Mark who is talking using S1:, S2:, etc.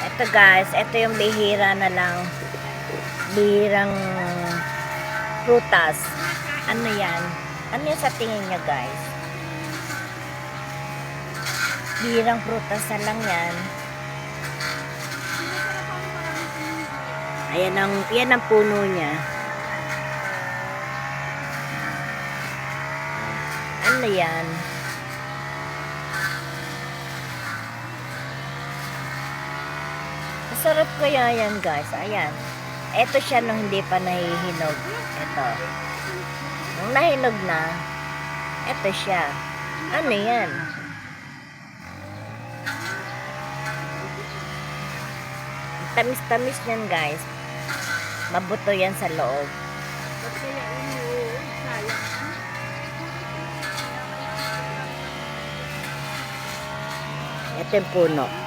S1: Ito guys, ito yung bihira na lang. Bihirang prutas. Ano yan? Ano yan sa tingin niya guys? Bihirang prutas na lang yan. Ayan yan ang puno niya. Ano yan? Masarap kaya yan guys. Ayan. Ito siya nung hindi pa nahihinog. Ito. Nung nahinog na, ito siya. Ano yan? Tamis-tamis yan guys. Mabuto yan sa loob. Ito yung puno.